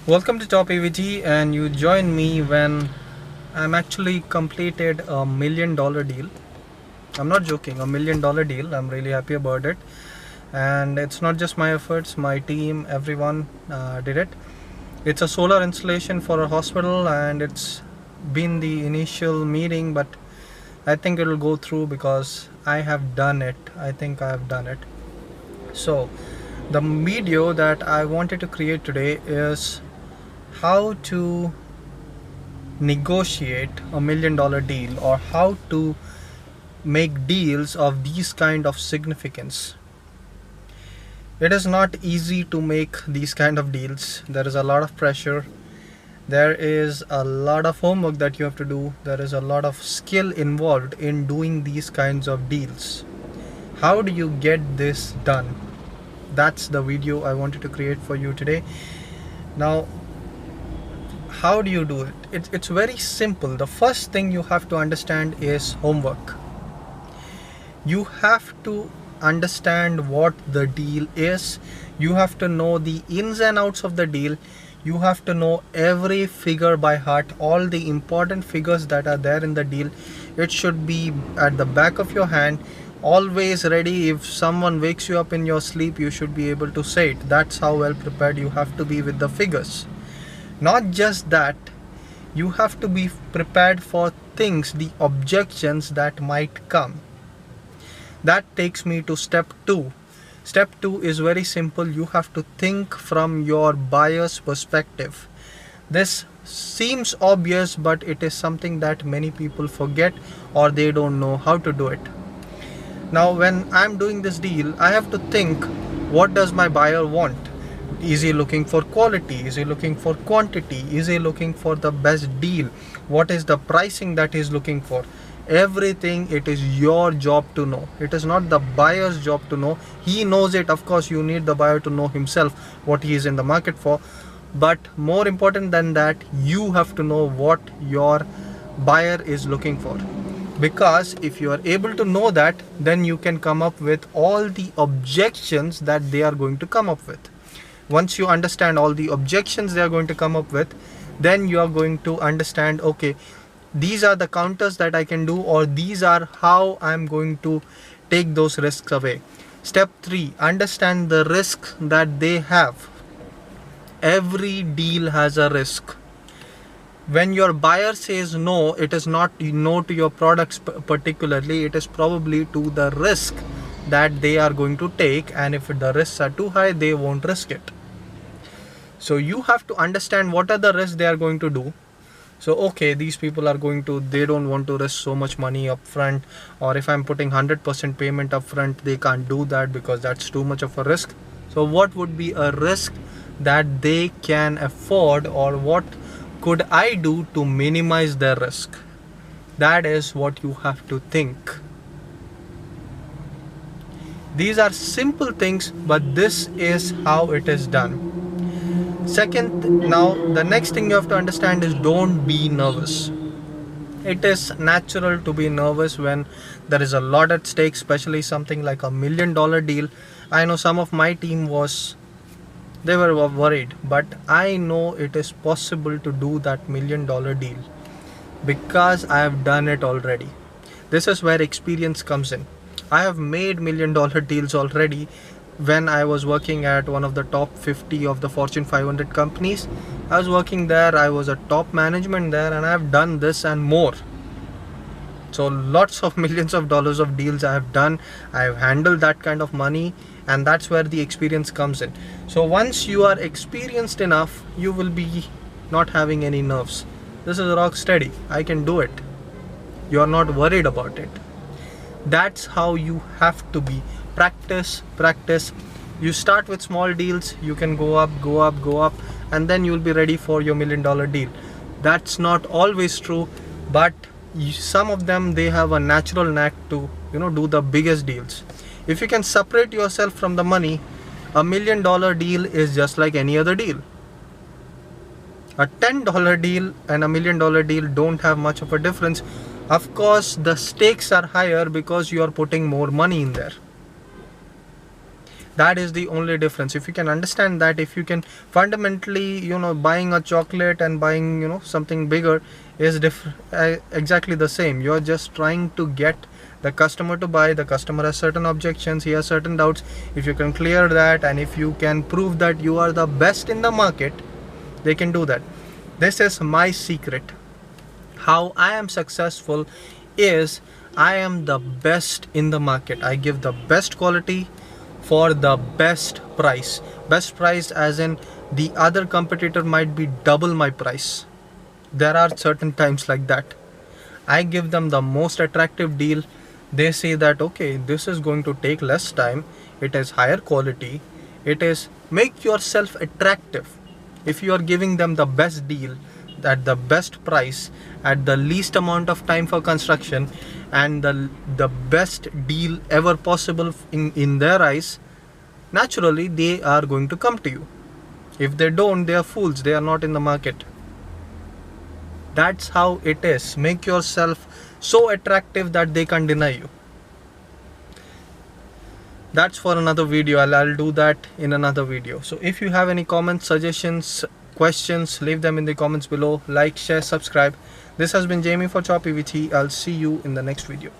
Welcome to TopEvt, and you join me when I'm actually completed $1 million deal. I'm not joking, $1 million deal. I'm really happy about it, and it's not just my efforts. My team, everyone did it. It's a solar installation for a hospital, and it's been the initial meeting, but I think it'll go through because I have done it. I think I have done it. So, the video that I wanted to create today is how to negotiate $1 million deal, or how to make deals of these kind of significance. It is not easy to make these kind of deals. There is a lot of pressure, there is a lot of homework that you have to do, there is a lot of skill involved in doing these kinds of deals. How do you get this done? That's the video I wanted to create for you today. Now, how do you do it? It's very simple. The first thing you have to understand is homework. You have to understand what the deal is. You have to know the ins and outs of the deal. You have to know every figure by heart, all the important figures that are there in the deal. It should be at the back of your hand, always ready. If someone wakes you up in your sleep, you should be able to say it. That's how well prepared you have to be with the figures. Not just that, you have to be prepared for things, the objections that might come. That takes me to step 2. Step 2 is very simple. You have to think from your buyer's perspective. This seems obvious, but it is something that many people forget, or they don't know how to do it. Now, when I'm doing this deal, I have to think, what does my buyer want? Is he looking for quality? Is he looking for quantity? Is he looking for the best deal? What is the pricing that he's looking for? Everything, it is your job to know. It is not the buyer's job to know. He knows it. Of course, you need the buyer to know himself what he is in the market for. But more important than that, you have to know what your buyer is looking for. Because if you are able to know that, then you can come up with all the objections that they are going to come up with. Once you understand all the objections they are going to come up with, then you are going to understand, okay, these are the counters that I can do, or these are how I'm going to take those risks away. Step 3, understand the risk that they have. Every deal has a risk. When your buyer says no, it is not no to your products particularly, it is probably to the risk that they are going to take, and if the risks are too high, they won't risk it. So you have to understand what are the risks they are going to do. So okay, these people are going to, they don't want to risk so much money up front, or if I'm putting 100% payment up front, they can't do that because that's too much of a risk. So what would be a risk that they can afford, or what could I do to minimize their risk? That is what you have to think. These are simple things, but this is how it is done. Second, now the next thing you have to understand is, don't be nervous. It is natural to be nervous when there is a lot at stake, especially something like $1 million deal. I know some of my team they were worried, but I know it is possible to do that $1 million deal because I have done it already. This is where experience comes in. I have made $1 million deals already. When I was working at one of the top 50 of the Fortune 500 companies, I was working there, I was a top management there, and I have done this and more. So lots of millions of dollars of deals I have done. I have handled that kind of money, and that's where the experience comes in. So once you are experienced enough, you will be not having any nerves. This is rock steady. I can do it. You are not worried about it. That's how you have to be. Practice. You start with small deals, you can go up, and then you'll be ready for your $1 million deal. That's not always true, but some of them, they have a natural knack to do the biggest deals. If you can separate yourself from the money, $1 million deal is just like any other deal. A $10 deal and $1 million deal don't have much of a difference. Of course, the stakes are higher because you are putting more money in there. That is the only difference. If you can understand that, if you can fundamentally, buying a chocolate and buying, something bigger is exactly the same. You're just trying to get the customer to buy. The customer has certain objections, he has certain doubts. If you can clear that, and if you can prove that you are the best in the market, they can do that. This is my secret. How I am successful is I am the best in the market. I give the best quality for the best price. Best price as in the other competitor might be double my price. There are certain times like that. I give them the most attractive deal. They say that okay, this is going to take less time, it is higher quality, it is make yourself attractive. If you are giving them the best deal at the best price at the least amount of time for construction and the best deal ever possible in their eyes, naturally they are going to come to you. If they don't, they are fools, they are not in the market. That's how it is. Make yourself so attractive that they can't deny you. That's for another video. I'll do that in another video. So if you have any comments, suggestions, questions, leave them in the comments below. Like, share, subscribe. This has been Jamie for TopEvt. I'll see you in the next video.